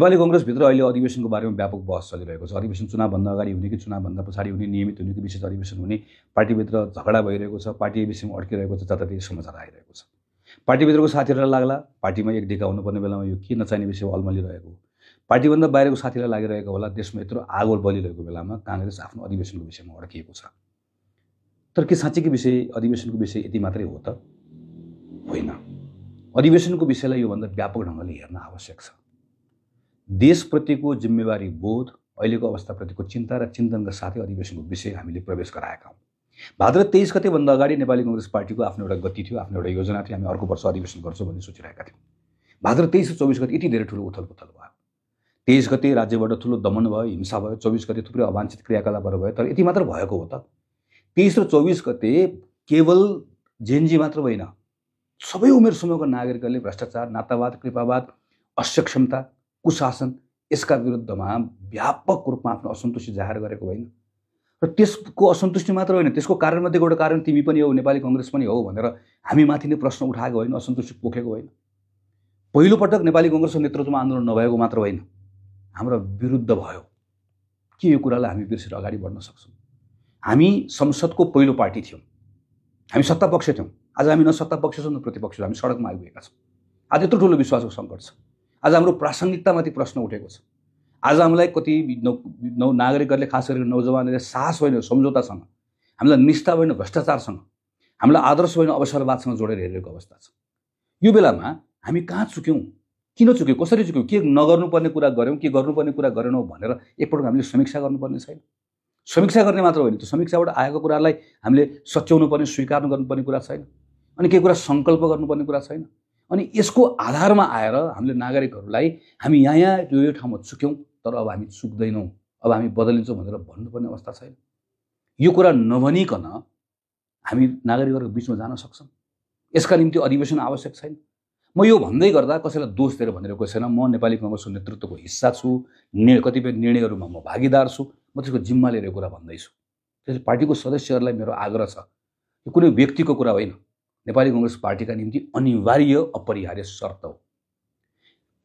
नेपाली कङ्ग्रेसभित्र अहिले अधिवेशनको बारेमा व्यापक बहस चलिरहेको छ। अधिवेशन चुनावभन्दा अगाडि हुने कि चुनावभन्दा पछाडि हुने, नियमित हुने कि विशेष अधिवेशन हुने, पार्टीभित्र झगडा भइरहेको छ, पार्टी विषयमा अड्किरहेको छ, जताततै समाचार आइरहेको छ। पार्टीभित्रको साथीहरूलाई लाग्ला पार्टीमा एक ढिका हुनुपर्ने बेलामा यो के नचाहिने विषयमा अल्मलिरहेको, पार्टीभन्दा बाहिरको साथीलाई लागिरहेको होला देशमा यत्रो आगो बलिरहेको बेलामा काङ्ग्रेस आफ्नो अधिवेशनको विषयमा अड्किएको छ। तर के साँच्चै विषय अधिवेशनको विषय यति मात्रै हो त? होइन। अधिवेशनको विषयलाई योभन्दा व्यापक ढङ्गले हेर्न आवश्यक छ। देशप्रतिको जिम्मेवारी बोध, अहिलेको अवस्थाप्रतिको चिन्ता र चिन्तनका साथै अधिवेशनको विषय हामीले प्रवेश गराएका हौँ। भाद्र 23 गतेभन्दा अगाडि नेपाली कङ्ग्रेस पार्टीको आफ्नो एउटा गति थियो, आफ्नो एउटा योजना थियो। हामी अर्को वर्ष अधिवेशन गर्छौँ भन्ने सोचिरहेका थियौँ। भाद्र 23 र 24 गते यति धेरै ठुलो उथलपुथल भयो। 23 गते राज्यबाट ठुलो दमन भयो, हिंसा भयो। 24 गते थुप्रै अवांछित क्रियाकलापहरू भयो। तर यति मात्र भएको हो त? 23 र 24 गते केवल जेनजी मात्र होइन, सबै उमेर समूहका नागरिकहरूले भ्रष्टाचार, नातावाद, कृपावाद, असक्षमता, कुशासन यसका विरुद्धमा व्यापक रूपमा आफ्नो असन्तुष्टि जाहेर गरेको होइन। र त्यसको असन्तुष्टि मात्र होइन, त्यसको कारणमध्येको एउटा कारण तिमी पनि हो, नेपाली कङ्ग्रेस पनि हो भनेर हामी माथि नै प्रश्न उठाएको होइन, असन्तुष्टि पोखेको होइन। पहिलोपटक नेपाली कङ्ग्रेसको नेतृत्वमा आन्दोलन नभएको मात्र होइन, हाम्रो विरुद्ध भयो। के यो कुरालाई हामी बिर्सेर अगाडि बढ्न सक्छौँ? हामी संसदको पहिलो पार्टी थियौँ, हामी सत्तापक्ष थियौँ। आज हामी न सत्तापक्ष छौँ न प्रतिपक्ष छौँ, हामी सडकमा आइपुगेका छौँ। आज यत्रो ठुलो विश्वासको सङ्कट छ। आज हाम्रो प्रासङ्गिकतामाथि प्रश्न उठेको छ। आज हामीलाई कति नागरिकहरूले, खास गरेर नौजवानहरूले साहस होइन सम्झौतासँग, हामीलाई निष्ठा होइन भ्रष्टाचारसँग, हामीलाई आदर्श होइन अवसरवादसँग जोडेर हेरेको अवस्था छ। यो बेलामा हामी कहाँ चुक्यौँ, किन चुक्यौँ, कसरी चुक्यौँ, के नगर्नुपर्ने कुरा गऱ्यौँ, के गर्नुपर्ने कुरा गरेनौँ भनेर एकपटक हामीले समीक्षा गर्नुपर्ने छैन। समीक्षा गर्ने मात्र होइन, त्यो समीक्षाबाट आएको कुरालाई हामीले सच्याउनु पर्ने, स्वीकार गर्नुपर्ने कुरा छैन। अनि केही कुरा सङ्कल्प गर्नुपर्ने कुरा छैन। अनि यसको आधारमा आएर हामीले नागरिकहरूलाई हामी यहाँ यो ठाउँमा चुक्यौँ, तर अब हामी चुक्दैनौँ, अब हामी बदलिन्छौँ भनेर भन्नुपर्ने अवस्था छैन। यो कुरा नभनिकन हामी नागरिकहरूको बिचमा जान सक्छौँ? यसका निम्ति अधिवेशन आवश्यक छैन। म यो भन्दै गर्दा कसैलाई दोष दिएर भनिरहेको छैन। म नेपाली कङ्ग्रेसको नेतृत्वको हिस्सा छु, कतिपय निर्णयहरूमा म भागीदार छु, म त्यसको जिम्मा लिएर कुरा भन्दैछु। त्यसले पार्टीको सदस्यहरूलाई मेरो आग्रह छ, यो कुनै व्यक्तिको कुरा होइन, नेपाली कङ्ग्रेस पार्टीका निम्ति अनिवार्य अपरिहार्य शर्त हो।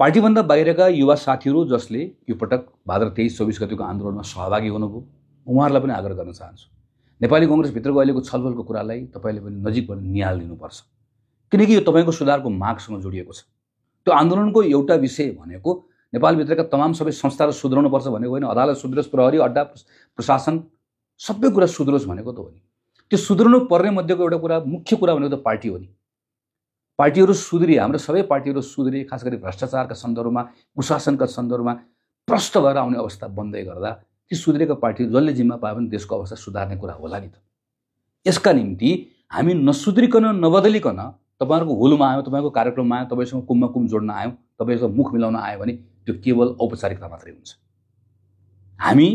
पार्टीभन्दा बाहिरका युवा साथीहरू जसले यो पटक भाद्र 23-24 गतिको आन्दोलनमा सहभागी हुनुभयो, उहाँहरूलाई पनि आग्रह गर्न चाहन्छु, नेपाली कङ्ग्रेसभित्रको अहिलेको छलफलको कुरालाई तपाईँले पनि नजिकबाट निहालिदिनुपर्छ, किनकि यो तपाईँको सुधारको मागसँग जोडिएको छ। त्यो आन्दोलनको एउटा विषय भनेको नेपालभित्रका तमाम सबै संस्थाहरू सुध्राउनुपर्छ भनेको होइन, अदालत सुध्रोस्, प्रहरी, अड्डा, प्रशासन सबै कुरा सुध्रोस् भनेको त हो नि। त्यो सुध्रिनु पर्ने मध्येको एउटा कुरा, मुख्य कुरा भनेको त पार्टी हो नि। पार्टीहरू सुध्रिए, हाम्रो सबै पार्टीहरू सुध्रिए, खास गरी भ्रष्टाचारका सन्दर्भमा, कुशासनका सन्दर्भमा प्रष्ट भएर आउने अवस्था बन्दै गर्दा ती सुध्रिएका पार्टी जसले जिम्मा पाए पनि देशको अवस्था सुधार्ने कुरा होला नि त। यसका निम्ति हामी नसुध्रिकन, नबदलिकन तपाईँहरूको हुलमा आयौँ, तपाईँको कार्यक्रममा आयौँ, तपाईँसँग कुममा कुम जोड्न आयौँ, तपाईँसँग मुख मिलाउन आयो भने त्यो केवल औपचारिकता मात्रै हुन्छ। हामी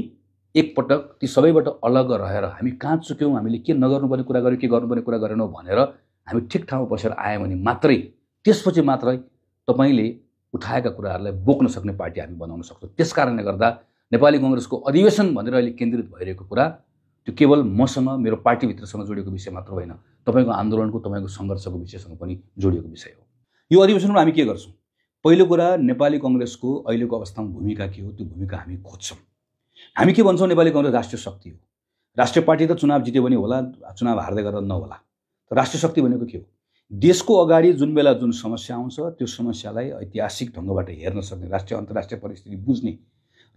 एकपटक ती सबैबाट अलग रहेर हामी कहाँ चुक्यौँ, हामीले के नगर्नुपर्ने कुरा गर्यौँ, के गर्नुपर्ने कुरा गरेनौँ भनेर हामी ठिक ठाउँमा बसेर आयौँ भने मात्रै, त्यसपछि मात्रै तपाईँले उठाएका कुराहरूलाई बोक्न सक्ने पार्टी हामी बनाउन सक्छौँ। त्यसकारणले गर्दा नेपाली कङ्ग्रेसको अधिवेशन भनेर अहिले केन्द्रित भइरहेको कुरा त्यो केवल मसँग, मेरो पार्टीभित्रसँग जोडिएको विषय मात्र होइन, तपाईँको आन्दोलनको, तपाईँको सङ्घर्षको विषयसँग पनि जोडिएको विषय हो। यो अधिवेशनमा हामी के गर्छौँ? पहिलो कुरा, नेपाली कङ्ग्रेसको अहिलेको अवस्थामा भूमिका के हो, त्यो भूमिका हामी खोज्छौँ। हामी के भन्छौँ? नेपाली कङ्ग्रेस राष्ट्रिय शक्ति हो। राष्ट्रिय पार्टी त चुनाव जित्यो भने होला, चुनाव हार्दै गरेर नहोला। तर राष्ट्रिय शक्ति भनेको के हो? देशको अगाडि जुन बेला जुन समस्या आउँछ त्यो समस्यालाई ऐतिहासिक ढङ्गबाट हेर्न सक्ने, राष्ट्रिय अन्तर्राष्ट्रिय परिस्थिति बुझ्ने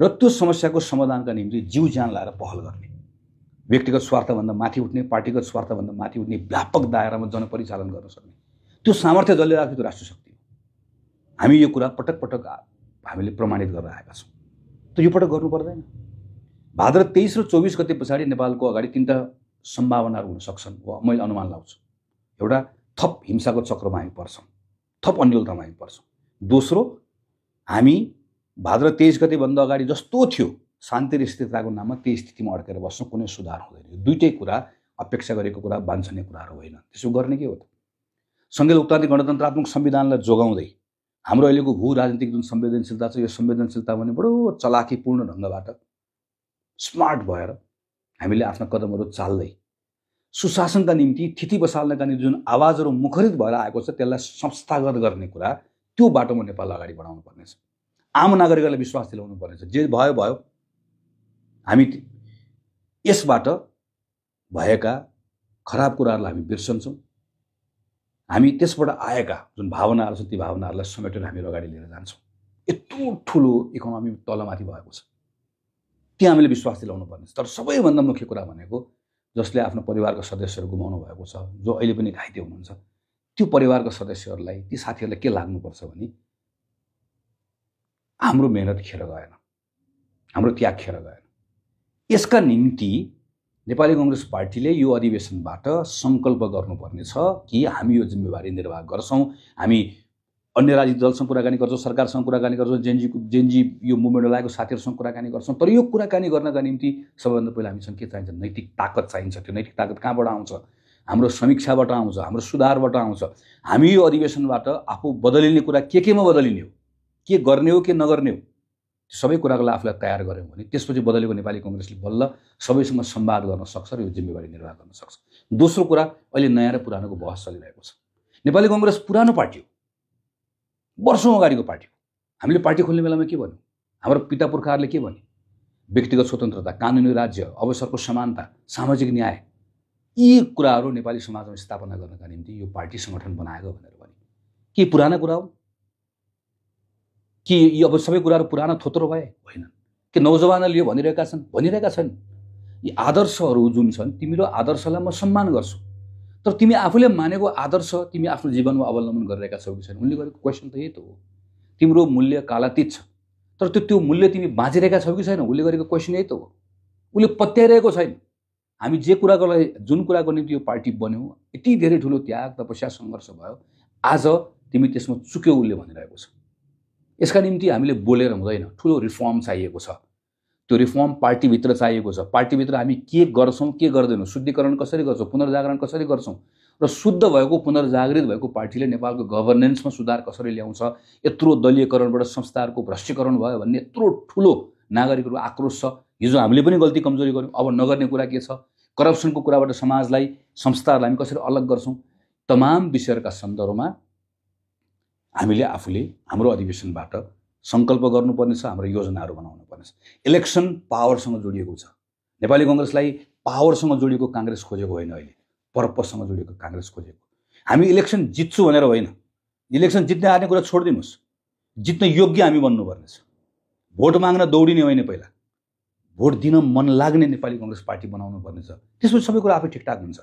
र त्यो समस्याको समाधानका निम्ति जीव ज्यान लाएर पहल गर्ने, व्यक्तिगत स्वार्थभन्दा माथि उठ्ने, पार्टीगत स्वार्थभन्दा माथि उठ्ने, व्यापक दायरामा जनपरिचालन गर्न सक्ने त्यो सामर्थ्य जसले राख्यो त्यो राष्ट्रिय शक्ति हो। हामी यो कुरा पटक पटक हामीले प्रमाणित गरेर आएका छौँ। त यो पटक गर्नु पर्दैन। भाद्र 23 र 24 गते पछाडि नेपालको अगाडि तीनटा सम्भावनाहरू हुन सक्छन्, मैले अनुमान लाउँछु। एउटा, थप हिंसाको चक्रमा हामी पर्छौँ, थप अन्यलतामा हामी पर्छौँ। दोस्रो, हामी भाद्र 23 गतेभन्दा अगाडि जस्तो थियो शान्ति र स्थिरताको नाममा त्यही स्थितिमा अड्केर बस्छौँ, कुनै सुधार हुँदैन। दुईटै कुरा अपेक्षा गरेको कुरा, वाञ्छनीय कुराहरू होइन। त्यसो गर्ने के हो त? सङ्घीय लोकतान्त्रिक गणतन्त्रात्मक संविधानलाई जोगाउँदै हाम्रो अहिलेको भू राजनीतिक जुन संवेदनशीलता छ, यो संवेदनशीलता भने बडो चलाकीपूर्ण ढङ्गबाट स्मार्ट भएर हामीले आफ्ना कदमहरू चाल्दै सुशासनका निम्ति, थिति बसाल्नका निम्ति जुन आवाजहरू मुखरित भएर आएको छ त्यसलाई संस्थागत गर्ने कुरा, त्यो बाटोमा नेपाल अगाडि बढाउनु पर्नेछ। आम नागरिकलाई विश्वास दिलाउनु पर्नेछ। जे भयो भयो, हामी यसबाट भएका खराब कुराहरूलाई हामी बिर्सन्छौँ। हामी त्यसबाट आएका जुन भावनाहरू छन् ती भावनाहरूलाई समेटेर हामीहरू अगाडि लिएर जान्छौँ। यत्रो ठुलो इकोनोमी तलमाथि भएको छ, त्यहाँ हामीले विश्वास दिलाउनु पर्नेछ। तर सबैभन्दा मुख्य कुरा भनेको जसले आफ्नो परिवारका सदस्यहरू गुमाउनु भएको छ, जो अहिले पनि घाइते हुनुहुन्छ, त्यो परिवारका सदस्यहरूलाई, ती साथीहरूलाई के लाग्नुपर्छ भने हाम्रो मेहनत खेर गएन, हाम्रो त्याग खेर गएन। यसका निम्ति नेपाली कांग्रेस पार्टीले यो अधिवेशनबाट संकल्प गर्नुपर्ने छ कि हामी यो जिम्मेवारी निर्वाह गर्छौं। हामी अन्य राजनीतिक दलसँग कुराकानी गर्छौं, सरकारसँग कुराकानी गर्छौं, जेनजी यो मुभमेन्टमा लागेको साथीहरूसँग कुराकानी गर्छौं। तर यो कुराकानी गर्नका निम्ति सबैभन्दा पहिला हामीसँग के चाहिन्छ? नैतिक ताकत चाहिन्छ। त्यो नैतिक ताकत कहाँबाट आउँछ? हाम्रो समीक्षाबाट आउँछ, हाम्रो सुधारबाट आउँछ। हामी यो अधिवेशनबाट आफू बदलिने कुरा केमा बदलिने हो, के गर्ने हो, के नगर्ने हो, सबै कुराको लागि आफूलाई तयार गर्यौं भने त्यसपछि बदलेको नेपाली कांग्रेसले बल्ल सबैसँग संवाद गर्न सक्छ र यो जिम्मेवारी निर्वाह गर्न सक्छ। दोस्रो कुरा, अहिले नयाँ र पुरानोको बहस चलिरहेको छ। नेपाली कांग्रेस पुरानो पार्टी हो, वर्षौं अगाडिको पार्टी हो। हामीले पार्टी खोल्ने बेलामा के भन्यौं? हाम्रो पिता पुर्खाहरूले के भने? व्यक्तिगत स्वतन्त्रता, कानुनी राज्य, अवसरको समानता, सामाजिक न्याय, यी कुराहरू नेपाली समाजमा स्थापना गर्नका निम्ति यो पार्टी संगठन बनाएको भनेर भने के पुराना कुरा हो? कि यी अब सबै कुराहरू पुरानो थोत्रो भए? होइन। के नौजवानहरूले यो भनिरहेका छन्? भनिरहेका छन्। यी आदर्शहरू जुन छन्, तिम्रो आदर्शलाई म सम्मान गर्छु, तर तिमी आफूले मानेको आदर्श तिमी आफ्नो जीवनमा अवलम्बन गरिरहेका छौ कि छैन? उनले गरेको क्वेसन त यही त हो। तिम्रो मूल्य कालातीत छ, तर त्यो मूल्य तिमी बाँचिरहेका छौ कि छैन? उनले गरेको क्वेसन यही त हो। उनले पत्याइरहेको छैन। हामी जे कुराको लागि, जुन कुराको निम्ति यो पार्टी बन्यो, यति धेरै ठुलो त्याग, तपस्या, सङ्घर्ष भयो, आज तिमी त्यसमा चुक्यौ, उनले भनिरहेको छ। यसका निम्ति हामीले बोलेर हुँदैन, ठुलो रिफर्म चाहिएको छ। त्यो रिफर्म पार्टीभित्र चाहिएको छ। पार्टीभित्र हामी के गर्छौं, के गर्दैनौं, शुद्धिकरण कसरी गर्छौं, पुनर्जागरण कसरी गर्छौं र शुद्ध भएको, पुनर्जागृत भएको पार्टीले नेपालको गभर्नेन्समा सुधार कसरी ल्याउँछ। यत्रो दलीयकरणबाट संस्थाहरूको भ्रष्टीकरण भयो भन्ने यत्रो ठुलो नागरिकहरूको आक्रोश छ। हिजो हामीले पनि गल्ती कमजोरी गर्यौं, अब नगर्ने कुरा के छ? करप्सनको कुराबाट समाजलाई, संस्थाहरूलाई हामी कसरी अलग गर्छौं? तमाम विषयहरूका सन्दर्भमा हामीले आफूले हाम्रो अधिवेशनबाट संकल्प गर्नुपर्नेछ, हाम्रो योजनाहरू बनाउनुपर्नेछ। इलेक्सन पावरसँग जोडिएको छ। नेपाली कांग्रेसलाई पावरसँग जोडिएको कांग्रेस खोजेको होइन, अहिले पर्पससँग जोडिएको कांग्रेस खोजेको। हामी इलेक्सन जित्छु भनेर होइन, इलेक्सन जित्ने हार्ने कुरा छोडिदिनुस्, जित्न योग्य हामी बन्नुपर्नेछ। भोट माग्न दौडिने होइन, पहिला भोट दिन मन लाग्ने नेपाली कांग्रेस पार्टी बनाउनु पर्नेछ। त्यसपछि सबै कुरा आफै ठिकठाक हुन्छ।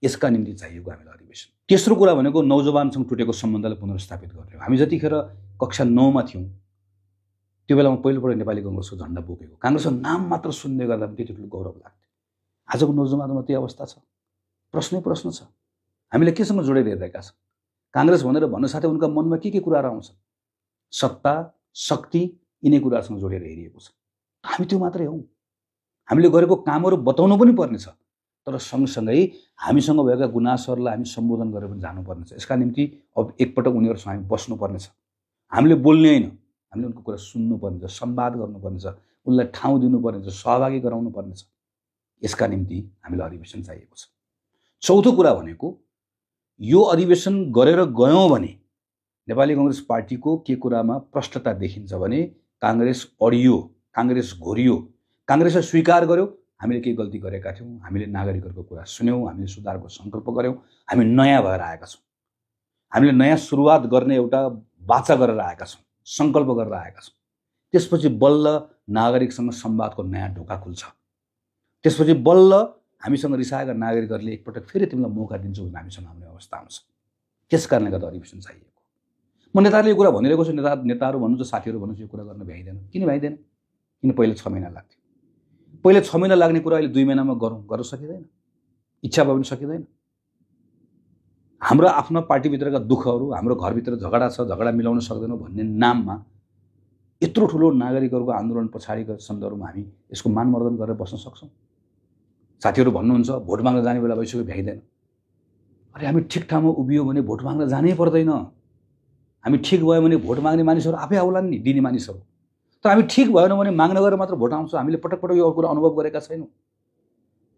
यसका निम्ति चाहिएको हामीलाई अधिवेशन। तेस्रो कुरा भनेको नौजवानसँग टुटेको सम्बन्धलाई पुनर्स्थापित गर्ने हो। हामी जतिखेर कक्षा 9 मा थियौं त्यो बेलामा पहिलोपल्ट नेपाली कांग्रेसको झण्डा बोकेको, कांग्रेसको नाम मात्र सुन्दै गर्दा पनि त्यति ठुलो गौरव लाग्थ्यो। आजको नौजवानमा त्यही अवस्था छ। प्रश्नै प्रश्न छ, हामीले केसँग जोडेर हेरेका छौं? कांग्रेस भनेर भन्न साथै उनका मनमा के कुराहरू आउँछन्? सत्ता, शक्ति, यिनै कुरासँग जोडेर हेरिएको छ। हामी त्यो मात्रै हौं। हामीले गरेको कामहरू बताउनु पनि पर्नेछ, तर सँगसँगै हामीसँग भएका गुनासोहरूलाई हामी सम्बोधन गरेर पनि जानुपर्नेछ। यसका निम्ति अब एकपटक उनीहरूसँग हामी बस्नुपर्नेछ। हामीले बोल्ने होइन, हामीले उनको कुरा सुन्नुपर्नेछ, संवाद गर्नुपर्नेछ, उनलाई ठाउँ दिनुपर्नेछ, सहभागी गराउनुपर्नेछ। यसका निम्ति हामीलाई अधिवेशन चाहिएको छ। चौथो कुरा भनेको यो अधिवेशन गरेर गयौं भने नेपाली कांग्रेस पार्टीको के कुरामा प्रष्टता देखिन्छ भने कांग्रेस अडियो, कांग्रेस घोरियो, कांग्रेसले स्वीकार गर्यो हामीले केही गल्ती गरेका थियौं, हामीले नागरिकहरूको कुरा सुन्यौं, हामीले सुधारको संकल्प गर्यौं, हामी नयाँ भएर आएका छौं, हामीले नयाँ सुरुवात गर्ने एउटा बाचा गरेर आएका छौं, संकल्प गरेर आएका छौं। त्यसपछि बल्ल नागरिकसँग संवादको नयाँ ढोका खुल्छ। त्यसपछि बल्ल हामीसँग रिसाएका नागरिकहरूले एकपटक फेरि तिमीलाई मौका दिन्छु भन्ने हामीसँग आउने अवस्था आउँछ। त्यसकारणले गर्दा अधिवेशन चाहिएको। म नेताहरूले यो कुरा भनिरहेको छु, नेताहरू भन्नुहुन्छ, साथीहरू भन्नुहुन्छ, यो कुरा गर्न भ्याइदैन। किन भ्याइदैन? किन पहिले 6 महिना लाग्थ्यो। पहिले 6 महिना लाग्ने कुरा अहिले 2 महिनामा गर्न सकिँदैन, इच्छा भए पनि सकिँदैन। हाम्रो आफ्नो पार्टीभित्रका दुःखहरू, हाम्रो घरभित्र झगडा छ, झगडा मिलाउन सक्दैनौँ भन्ने नाममा यत्रो ठुलो नागरिकहरूको आन्दोलन पछाडिको सन्दर्भमा हामी यसको मानमर्दन गरेर बस्न सक्छौँ? साथीहरू भन्नुहुन्छ भोट माग्न जाने बेला भइसक्यो, भ्याइदैन। अरे हामी ठिक ठाउँमा उभियो भने भोट माग्न जानै पर्दैन। हामी ठिक भयो भने भोट माग्ने मानिसहरू आफै आउलान् नि, दिने मानिसहरू। तर हामी ठिक भएन भने माग्न गएर मात्र भोट आउँछ। हामीले पटक पटक यो कुरा अनुभव गरेका छैनौँ।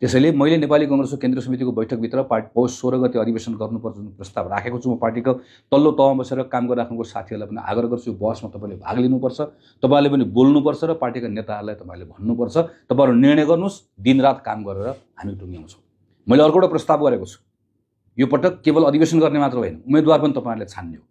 त्यसैले मैले नेपाली कांग्रेसको केन्द्रीय समितिको बैठकभित्र पौष 16 गते अधिवेशन गर्नुपर्छ जुन प्रस्ताव राखेको छु, म पार्टीको तल्लो तहमा बसेर काम गरिराख्नुको साथीहरूलाई पनि आग्रह गर्छु, बहसमा तपाईँले भाग लिनुपर्छ, तपाईँले पनि बोल्नुपर्छ र पार्टीका नेताहरूलाई तपाईँले भन्नुपर्छ, तपाईँहरू निर्णय गर्नुहोस्, दिनरात काम गरेर हामी टुङ्ग्याउँछौँ। मैले अर्को एउटा प्रस्ताव गरेको छु, यो पटक केवल अधिवेशन गर्ने मात्र होइन, उम्मेदवार पनि तपाईँहरूले छान्ने हो।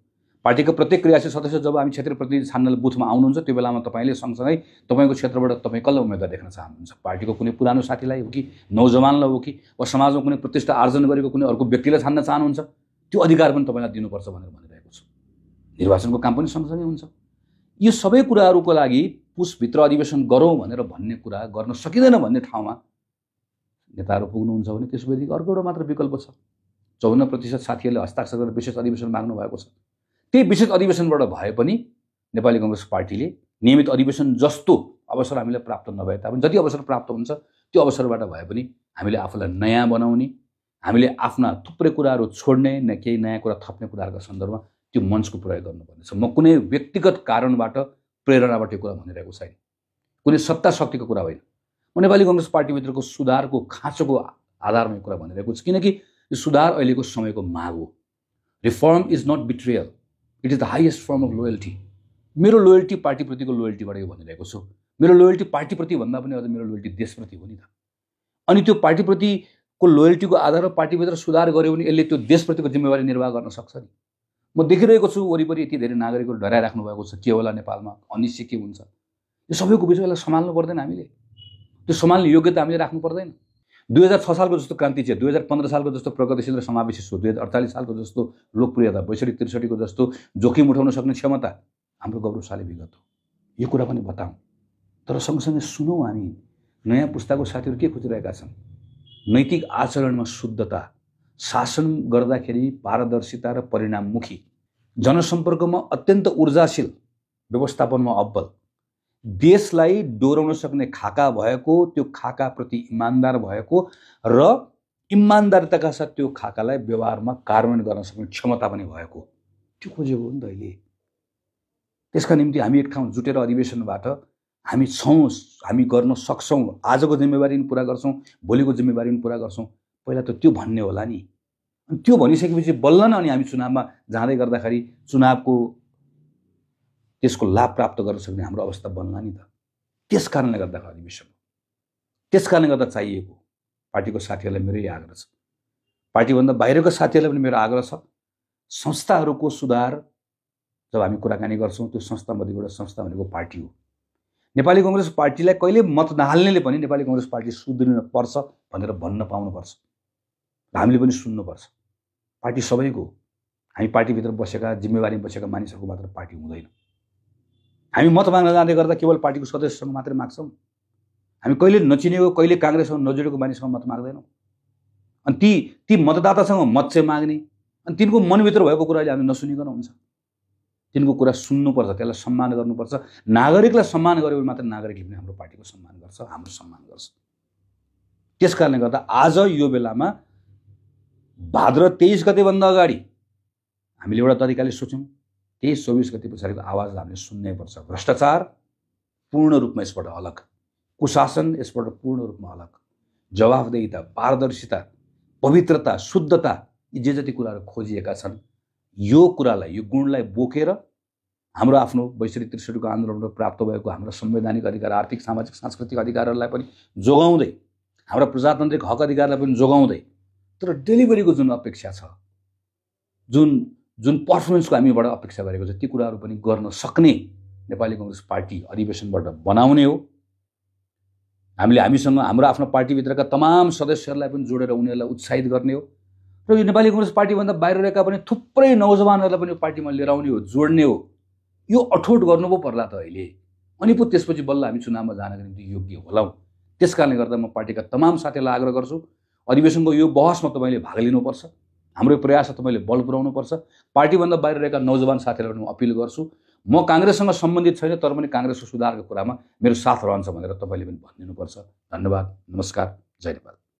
पार्टीको प्रत्येक क्रियाशील सदस्य जब हामी क्षेत्रीय प्रतिनिधि छान्नलाई बुथमा आउनुहुन्छ त्यो बेलामा तपाईँले सँगसँगै तपाईँको क्षेत्रबाट तपाईँ कसलाई उम्मेदवार देख्न चाहनुहुन्छ? पार्टीको कुनै पुरानो साथीलाई हो कि नौजवानलाई हो कि वा समाजमा कुनै प्रतिष्ठा आर्जन गरेको कुनै अर्को व्यक्तिलाई छान्न चाहनुहुन्छ? त्यो अधिकार पनि तपाईँलाई दिनुपर्छ भनेर भनिरहेको छु। निर्वाचनको काम पनि सँगसँगै हुन्छ। यो सबै कुराहरूको लागि पुसभित्र अधिवेशन गरौँ भनेर भन्ने कुरा गर्न सकिँदैन भन्ने ठाउँमा नेताहरू पुग्नुहुन्छ भने त्यसपछि अर्को एउटा मात्र विकल्प छ। 54% साथीहरूले हस्ताक्षर गरेर विशेष अधिवेशन माग्नु भएको छ। त्यही विशेष अधिवेशनबाट भए पनि नेपाली कांग्रेस पार्टीले नियमित अधिवेशन जस्तो अवसर हामीलाई प्राप्त नभए तापनि जति अवसर प्राप्त हुन्छ त्यो अवसरबाट भए पनि हामीले आफूलाई नयाँ बनाउने, हामीले आफ्ना थुप्रै कुराहरू छोड्ने, केही नयाँ कुरा थप्ने कुराहरूको सन्दर्भमा त्यो मञ्चको प्रयोग गर्नुपर्नेछ। म कुनै व्यक्तिगत कारणबाट प्रेरणाबाट यो कुरा भनिरहेको छैन, कुनै सत्ता शक्तिको कुरा होइन। म नेपाली कांग्रेस पार्टीभित्रको सुधारको खाँचोको आधारमा यो कुरा भनिरहेको छु, किनकि यो सुधार अहिलेको समयको माग हो। Reform is not betrayal, it is the highest form of loyalty. मेरो लोयल्टी पार्टीप्रतिको लोयल्टीबाट यो भनिरहेको छु। मेरो लोयल्टी पार्टीप्रति भन्दा पनि अझ मेरो लोयल्टी देशप्रति हो नि त। अनि त्यो पार्टीप्रतिको लोयल्टीको आधारमा पार्टीभित्र सुधार गर्यो भने यसले त्यो देशप्रतिको जिम्मेवारी निर्वाह गर्न सक्छ नि। म देखिरहेको छु वरिपरि यति धेरै नागरिकहरू डराइराख्नु भएको छ, के होला नेपालमा, अनिश्चित के हुन्छ। यो सबैको विषयलाई सम्हाल्नु पर्दैन हामीले, त्यो सम्हाल्ने योग्यता हामीले राख्नु पर्दैन। 2006 सालको जस्तो क्रान्ति चाहिँ, 2015 सालको जस्तो प्रगतिशील र समावेशी सोच, 2048 सालको जस्तो लोकप्रियता, 62-63 को जस्तो जोखिम उठाउन सक्ने क्षमता हाम्रो गौरवशाली विगत हो। यो कुरा पनि बताऊँ, तर सँगसँगै सुनौँ हामी नयाँ पुस्ताको साथीहरू के खोजिरहेका छन्। नैतिक आचरणमा शुद्धता, शासन गर्दाखेरि पारदर्शिता र परिणाममुखी, जनसम्पर्कमा अत्यन्त ऊर्जाशील, व्यवस्थापनमा अब्बल, देशलाई डोराउन सक्ने खाका भएको, त्यो खाकाप्रति इमान्दार भएको र इमान्दारिताका साथ त्यो खाकालाई व्यवहारमा कार्यान्वयन गर्न सक्ने क्षमता पनि भएको, त्यो खोजेको हो नि त अहिले। त्यसका निम्ति हामी एक ठाउँ जुटेर अधिवेशनबाट हामी छौँ, हामी गर्न सक्छौँ, आजको जिम्मेवारी पनि पुरा गर्छौँ, भोलिको जिम्मेवारी पनि पुरा गर्छौँ, पहिला त त्यो भन्ने होला नि। अनि त्यो भनिसकेपछि बल्ल न अनि हामी चुनावमा जाँदै गर्दाखेरि चुनावको त्यसको लाभ प्राप्त गर्न सक्ने हाम्रो अवस्था बन्ला नि त। त्यस कारणले गर्दा अधिवेशन, त्यस कारणले गर्दा चाहिएको पार्टीको साथीहरूलाई मेरो यही आग्रह छ, पार्टीभन्दा बाहिरको साथीहरूलाई पनि मेरो आग्रह छ। संस्थाहरूको सुधार जब हामी कुराकानी गर्छौँ, त्यो संस्थामध्येबाट संस्था भनेको पार्टी हो। नेपाली कांग्रेस पार्टीलाई कहिले मत नहाल्नेले पनि नेपाली कांग्रेस पार्टी सुध्रिन पर्छ भनेर भन्न पाउनुपर्छ, हामीले पनि सुन्नुपर्छ। पार्टी सबैको, हामी पार्टीभित्र बसेका जिम्मेवारी बसेका मानिसहरूको मात्र पार्टी हुँदैन। हामी मत माग्न जाँदै गर्दा केवल पार्टीको सदस्यसँग मात्रै माग्छौँ। हामी कहिले नचिनेको, कहिले काङ्ग्रेससँग नजोडेको मानिससँग मत माग्दैनौँ। अनि ती मतदातासँग मत चाहिँ माग्ने, अनि तिनको मनभित्र भएको कुराले हामी नसुनिकन हुन्छ। तिनको कुरा सुन्नुपर्छ, त्यसलाई सम्मान गर्नुपर्छ। नागरिकलाई सम्मान गर्यो भने मात्र नागरिकले पनि हाम्रो पार्टीको सम्मान गर्छ, हाम्रो सम्मान गर्छ। त्यस कारणले गर्दा आज यो बेलामा भाद्र 23 गतेभन्दा अगाडि हामीले एउटा तरिकाले सोच्यौँ, 23-24 गते पछाडिको आवाज हामीले सुन्नै पर्छ। भ्रष्टाचार पूर्ण रूपमा यसबाट अलग, कुशासन यसबाट पूर्ण रूपमा अलग, जवाफदेहिता, पारदर्शिता, पवित्रता, शुद्धता, यी जे जति कुराहरू खोजिएका छन्, यो कुरालाई, यो गुणलाई बोकेर हाम्रो आफ्नो 62-63 को आन्दोलनबाट प्राप्त भएको हाम्रो संवैधानिक अधिकार, आर्थिक, सामाजिक, सांस्कृतिक अधिकारहरूलाई पनि जोगाउँदै, हाम्रा प्रजातान्त्रिक हक अधिकारलाई पनि जोगाउँदै, तर डेलिभरीको जुन अपेक्षा छ, जुन पर्फर्मेन्सको हामीबाट अपेक्षा गरेको छ, ती कुराहरू पनि गर्न सक्ने नेपाली कांग्रेस पार्टी अधिवेशनबाट बनाउने हो। हामीसँग हाम्रो आफ्नो पार्टीभित्रका तमाम सदस्यहरूलाई पनि जोडेर उनीहरूलाई उत्साहित गर्ने हो र यो नेपाली कांग्रेस पार्टीभन्दा बाहिर रहेका पनि थुप्रै नौजवानहरूलाई पनि पार्टीमा लिएर आउने हो, जोड्ने हो। यो अठोट गर्नु पो पर्ला त अहिले, अनि पो त्यसपछि बल्ल हामी चुनावमा जानका निम्ति योग्य होलाौँ। त्यस कारणले गर्दा म पार्टीका तमाम साथीहरूलाई आग्रह गर्छु, अधिवेशनको यो बहसमा तपाईँले भाग लिनुपर्छ, हाम्रो प्रयास तपाईँले बल पुर्याउनुपर्छ। पार्टीभन्दा बाहिर रहेका नौजवान साथीहरूलाई म अपिल गर्छु, म काङ्ग्रेससँग सम्बन्धित छैन तर पनि काङ्ग्रेसको सुधारको कुरामा मेरो साथ रहन्छ भनेर तपाईँले पनि भनिदिनुपर्छ। धन्यवाद, नमस्कार, जय नेपाल।